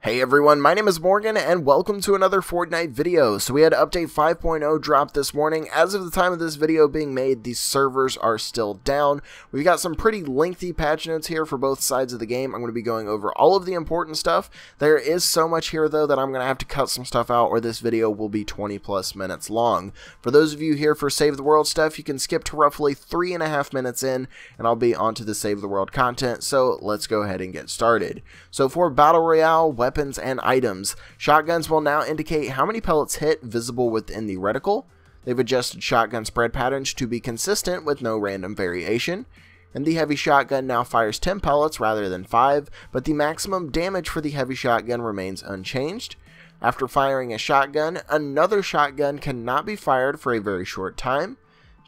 Hey everyone, my name is Morgan and welcome to another Fortnite video. So we had update 5.0 drop this morning. As of the time of this video being made, the servers are still down. We've got some pretty lengthy patch notes here for both sides of the game. I'm going to be going over all of the important stuff. There is so much here though that I'm going to have to cut some stuff out or this video will be 20 plus minutes long. For those of you here for Save the World stuff, you can skip to roughly 3.5 minutes in and I'll be on to the Save the World content. So let's go ahead and get started. So for Battle Royale, weapons and items, shotguns will now indicate how many pellets hit visible within the reticle. They've adjusted shotgun spread patterns to be consistent with no random variation. And the heavy shotgun now fires 10 pellets rather than 5, but the maximum damage for the heavy shotgun remains unchanged. After firing a shotgun, another shotgun cannot be fired for a very short time.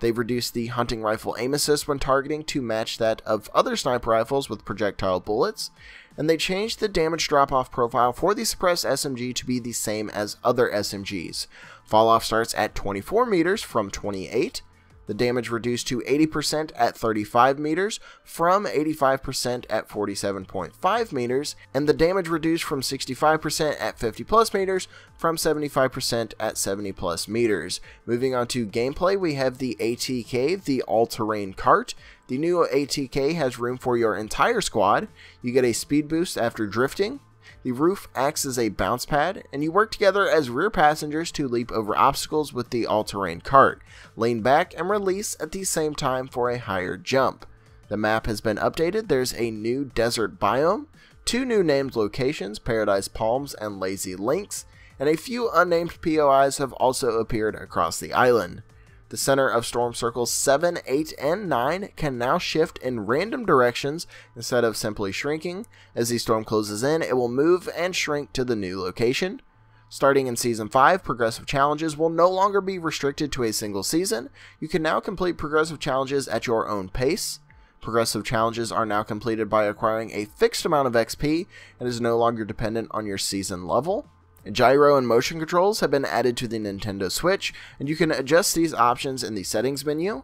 They've reduced the hunting rifle aim assist when targeting to match that of other sniper rifles with projectile bullets, and they changed the damage drop-off profile for the suppressed SMG to be the same as other SMGs. Fall-off starts at 24 meters from 28. The damage reduced to 80% at 35 meters from 85% at 47.5 meters, and the damage reduced from 65% at 50 plus meters from 75% at 70 plus meters. Moving on to gameplay, we have the ATK, the all-terrain cart. The new ATK has room for your entire squad. You get a speed boost after drifting. The roof acts as a bounce pad, and you work together as rear passengers to leap over obstacles with the all-terrain cart. Lean back and release at the same time for a higher jump. The map has been updated. There's a new desert biome, 2 new named locations, Paradise Palms and Lazy Links, and a few unnamed POIs have also appeared across the island. The center of storm circles 7, 8, and 9 can now shift in random directions instead of simply shrinking. As the storm closes in, it will move and shrink to the new location. Starting in Season 5, progressive challenges will no longer be restricted to a single season. You can now complete progressive challenges at your own pace. Progressive challenges are now completed by acquiring a fixed amount of XP and is no longer dependent on your season level. Gyro and motion controls have been added to the Nintendo Switch, and you can adjust these options in the settings menu.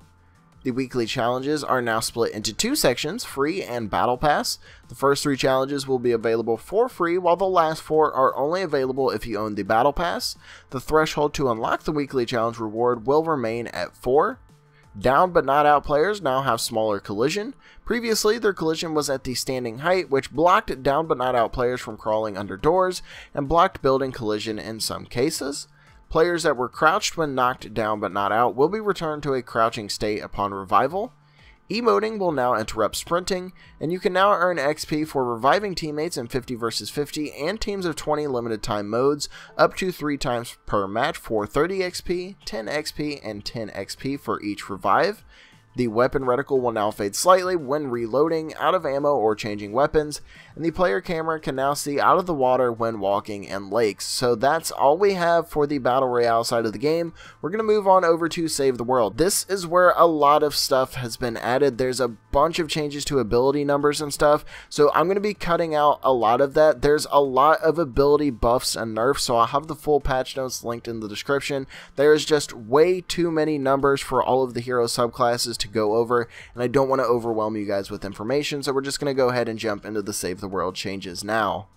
The weekly challenges are now split into 2 sections, free and battle pass. The first 3 challenges will be available for free, while the last 4 are only available if you own the battle pass. The threshold to unlock the weekly challenge reward will remain at 4. Down but not out players now have smaller collision. Previously, their collision was at the standing height, which blocked down but not out players from crawling under doors and blocked building collision in some cases. Players that were crouched when knocked down but not out will be returned to a crouching state upon revival. Emoting will now interrupt sprinting, and you can now earn XP for reviving teammates in 50 vs 50 and teams of 20 limited time modes up to 3 times per match for 30 XP, 10 XP, and 10 XP for each revive. The weapon reticle will now fade slightly when reloading, out of ammo, or changing weapons, and the player camera can now see out of the water when walking in lakes. So that's all we have for the Battle Royale side of the game. We're going to move on over to Save the World. This is where a lot of stuff has been added. There's a bunch of changes to ability numbers and stuff, so I'm going to be cutting out a lot of that. There's a lot of ability buffs and nerfs, so I'll have the full patch notes linked in the description. There's just way too many numbers for all of the hero subclasses to go over, and I don't want to overwhelm you guys with information, so we're just going to go ahead and jump into the Save the World changes now.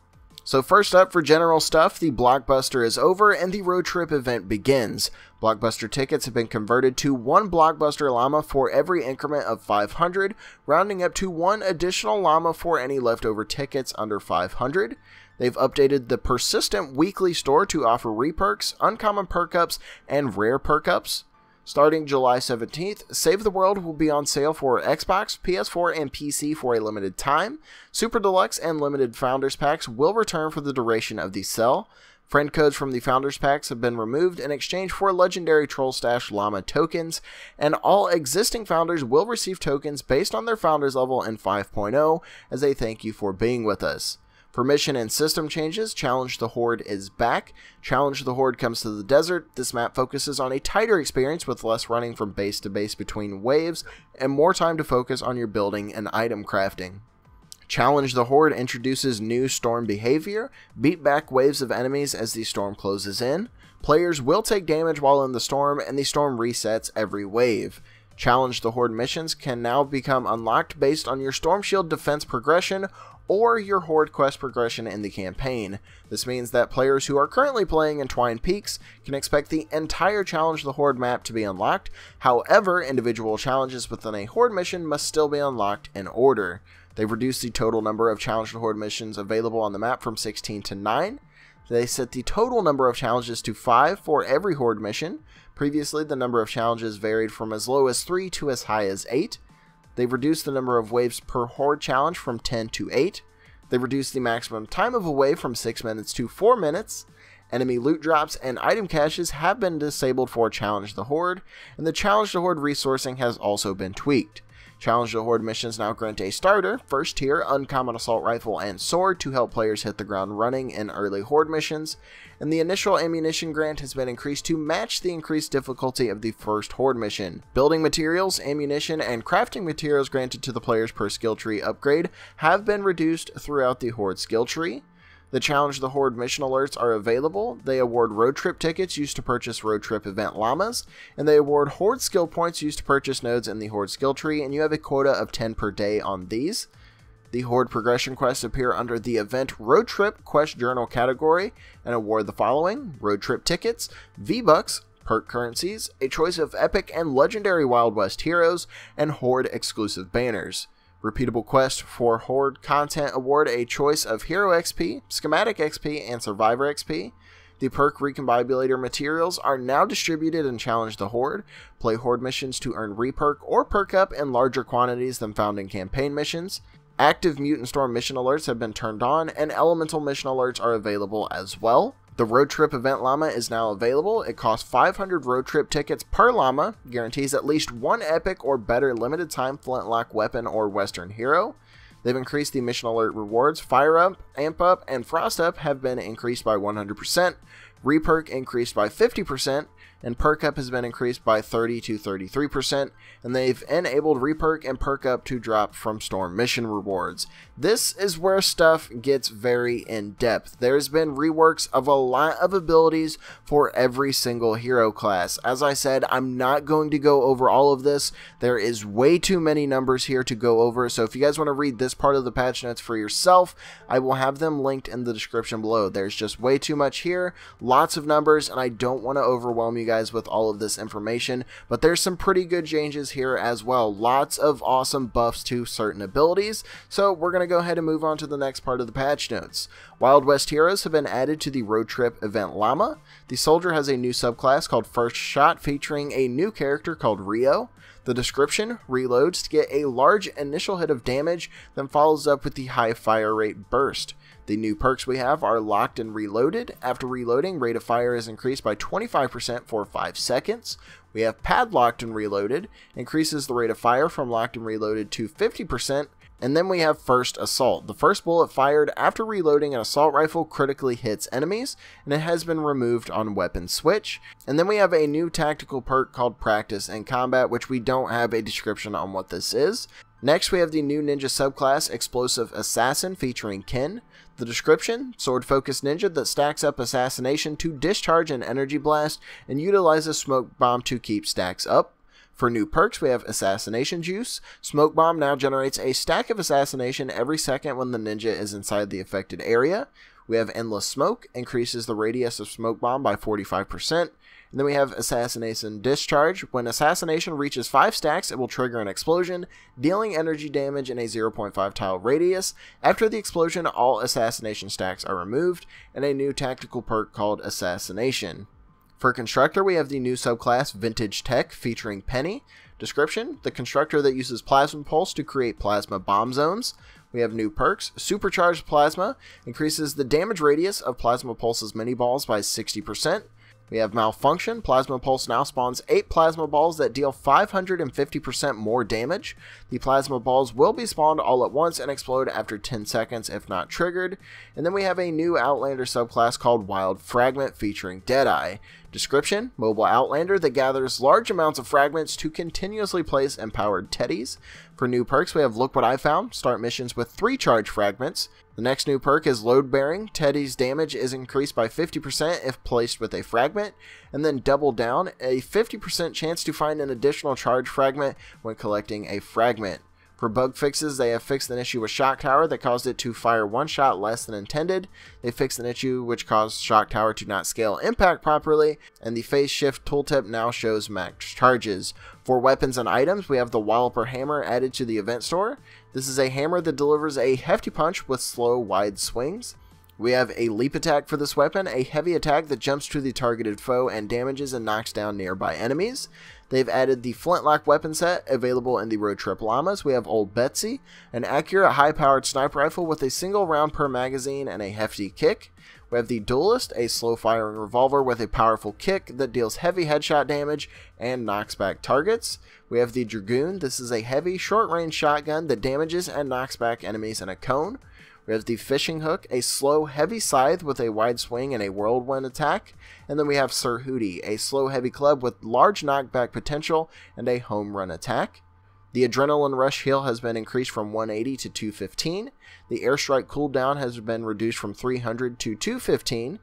So first up, for general stuff, the Blockbuster is over and the road trip event begins. Blockbuster tickets have been converted to 1 Blockbuster llama for every increment of 500, rounding up to 1 additional llama for any leftover tickets under 500. They've updated the persistent weekly store to offer reperks, uncommon perk ups, and rare perk ups. Starting July 17th, Save the World will be on sale for Xbox, PS4, and PC for a limited time. Super Deluxe and Limited Founders Packs will return for the duration of the sale. Friend codes from the Founders Packs have been removed in exchange for Legendary Troll Stash Llama tokens, and all existing Founders will receive tokens based on their Founders level in 5.0 as a thank you for being with us. For mission and system changes, Challenge the Horde is back. Challenge the Horde comes to the desert. This map focuses on a tighter experience with less running from base to base between waves and more time to focus on your building and item crafting. Challenge the Horde introduces new storm behavior. Beat back waves of enemies as the storm closes in. Players will take damage while in the storm, and the storm resets every wave. Challenge the Horde missions can now become unlocked based on your Storm Shield defense progression or your Horde quest progression in the campaign. This means that players who are currently playing Entwined Peaks can expect the entire Challenge the Horde map to be unlocked. However, individual challenges within a Horde mission must still be unlocked in order. They've reduced the total number of Challenge the Horde missions available on the map from 16 to 9. They set the total number of challenges to 5 for every Horde mission. Previously, the number of challenges varied from as low as 3 to as high as 8. They've reduced the number of waves per Horde challenge from 10 to 8. They've reduced the maximum time of a wave from 6 minutes to 4 minutes. Enemy loot drops and item caches have been disabled for Challenge the Horde, and the Challenge the Horde resourcing has also been tweaked. Challenge the Horde missions now grant a starter, first tier, uncommon assault rifle and sword to help players hit the ground running in early Horde missions, and the initial ammunition grant has been increased to match the increased difficulty of the first Horde mission. Building materials, ammunition, and crafting materials granted to the players per skill tree upgrade have been reduced throughout the Horde skill tree. The Challenge the Horde mission alerts are available. They award road trip tickets used to purchase road trip event llamas, and they award Horde skill points used to purchase nodes in the Horde skill tree, and you have a quota of 10 per day on these. The Horde progression quests appear under the event road trip quest journal category and award the following: road trip tickets, V-Bucks, perk currencies, a choice of epic and legendary Wild West heroes, and Horde exclusive banners. Repeatable quests for Horde content award a choice of Hero XP, Schematic XP, and Survivor XP. The perk recombobulator materials are now distributed in Challenge the Horde. Play Horde missions to earn reperk or perk up in larger quantities than found in campaign missions. Active Mutant Storm mission alerts have been turned on, and Elemental mission alerts are available as well. The Road Trip Event Llama is now available. It costs 500 road trip tickets per llama, guarantees at least one epic or better limited time flintlock weapon or Western hero. They've increased the mission alert rewards. Fire Up, Amp Up, and Frost Up have been increased by 100%. Reperk increased by 50%, and Perk Up has been increased by 30 to 33%, and they've enabled Reperk and Perk Up to drop from Storm mission rewards. This is where stuff gets very in-depth. There's been reworks of a lot of abilities for every single hero class. As I said, I'm not going to go over all of this. There is way too many numbers here to go over, so if you guys want to read this part of the patch notes for yourself, I will have them linked in the description below. There's just way too much here. Lots of numbers, and I don't want to overwhelm you guys with all of this information, but there's some pretty good changes here as well. Lots of awesome buffs to certain abilities, so we're going to go ahead and move on to the next part of the patch notes. Wild West heroes have been added to the Road Trip Event Llama. The soldier has a new subclass called First Shot featuring a new character called Rio. The description: reloads to get a large initial hit of damage, then follows up with the high fire rate burst. The new perks we have are Locked and Reloaded. After reloading, rate of fire is increased by 25% for 5 seconds. We have Padlocked and Reloaded, increases the rate of fire from Locked and Reloaded to 50%. And then we have First Assault. The first bullet fired after reloading an assault rifle critically hits enemies, and it has been removed on weapon switch. And then we have a new tactical perk called Practice in Combat, which we don't have a description on what this is. Next, we have the new ninja subclass, Explosive Assassin, featuring Kin. The description: sword-focused ninja that stacks up assassination to discharge an energy blast and utilizes smoke bomb to keep stacks up. For new perks, we have Assassination Juice. Smoke Bomb now generates a stack of assassination every second when the ninja is inside the affected area. We have Endless Smoke, increases the radius of Smoke Bomb by 45%. And then we have Assassination Discharge. When assassination reaches 5 stacks, it will trigger an explosion, dealing energy damage in a 0.5 tile radius. After the explosion, all assassination stacks are removed, and a new tactical perk called Assassination. For Constructor, we have the new subclass Vintage Tech featuring Penny. Description: the constructor that uses Plasma Pulse to create plasma bomb zones. We have new perks. Supercharged Plasma increases the damage radius of Plasma Pulse's mini balls by 60%. We have Malfunction. Plasma Pulse now spawns 8 plasma balls that deal 550% more damage. The plasma balls will be spawned all at once and explode after 10 seconds if not triggered. And then we have a new Outlander subclass called Wild Fragment featuring Deadeye. Description: mobile Outlander that gathers large amounts of fragments to continuously place empowered teddies. For new perks, we have Look What I Found. Start missions with 3 charge fragments. The next new perk is Load Bearing. Teddy's damage is increased by 50% if placed with a fragment. And then Double Down, a 50% chance to find an additional charge fragment when collecting a fragment. For bug fixes, they have fixed an issue with Shock Tower that caused it to fire one shot less than intended. They fixed an issue which caused Shock Tower to not scale impact properly, and the phase shift tooltip now shows max charges. For weapons and items, we have the Walloper Hammer added to the event store. This is a hammer that delivers a hefty punch with slow, wide swings. We have a leap attack for this weapon, a heavy attack that jumps to the targeted foe and damages and knocks down nearby enemies. They've added the Flintlock weapon set, available in the Road Trip Llamas. We have Old Betsy, an accurate high-powered sniper rifle with a single round per magazine and a hefty kick. We have the Duelist, a slow-firing revolver with a powerful kick that deals heavy headshot damage and knocks back targets. We have the Dragoon. This is a heavy, short-range shotgun that damages and knocks back enemies in a cone. We have the Fishing Hook, a slow, heavy scythe with a wide swing and a whirlwind attack. And then we have Sir Hootie, a slow, heavy club with large knockback potential and a home run attack. The Adrenaline Rush heal has been increased from 180 to 215. The Airstrike cooldown has been reduced from 300 to 215.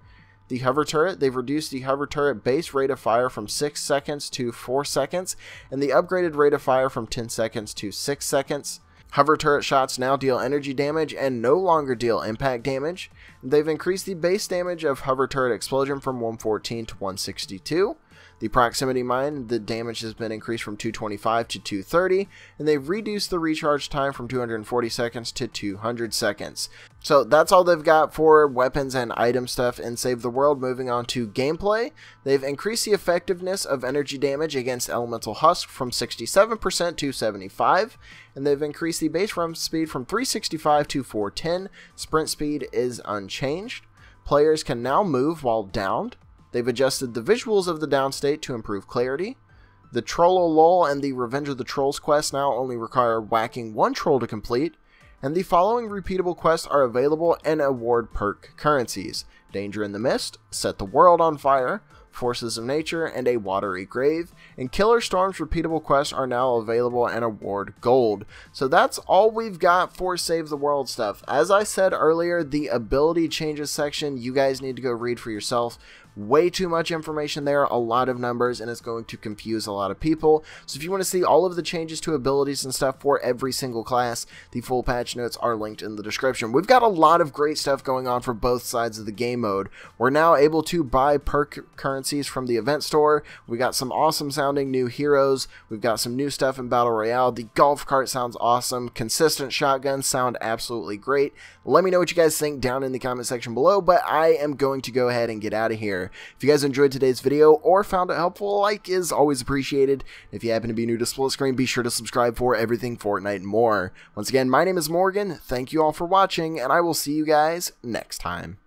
The Hover Turret, they've reduced the Hover Turret base rate of fire from 6 seconds to 4 seconds, and the upgraded rate of fire from 10 seconds to 6 seconds. Hover turret shots now deal energy damage and no longer deal impact damage. They've increased the base damage of hover turret explosion from 114 to 162. The proximity mine, the damage has been increased from 225 to 230, and they've reduced the recharge time from 240 seconds to 200 seconds. So that's all they've got for weapons and item stuff in Save the World. Moving on to gameplay, they've increased the effectiveness of energy damage against Elemental Husk from 67% to 75%, and they've increased the base run speed from 365 to 410. Sprint speed is unchanged. Players can now move while downed. They've adjusted the visuals of the down state to improve clarity. The Trollolol and the Revenge of the Trolls quest now only require whacking one troll to complete, and the following repeatable quests are available and award perk currencies: Danger in the Mist, Set the World on Fire, Forces of Nature, and a Watery Grave. And Killer Storm's repeatable quests are now available and award gold. So that's all we've got for Save the World stuff. As I said earlier, the ability changes section, you guys need to go read for yourself. Way too much information there, a lot of numbers, and it's going to confuse a lot of people. So if you want to see all of the changes to abilities and stuff for every single class, the full patch notes are linked in the description. We've got a lot of great stuff going on for both sides of the game mode. We're now able to buy perk currencies from the event store. We got some awesome sounding new heroes. We've got some new stuff in Battle Royale. The golf cart sounds awesome. Consistent shotguns sound absolutely great. Let me know what you guys think down in the comment section below, but I am going to go ahead and get out of here. If you guys enjoyed today's video or found it helpful, a like is always appreciated. If you happen to be new to Split Screen, be sure to subscribe for everything Fortnite and more. Once again, my name is Morgan. Thank you all for watching, and I will see you guys next time.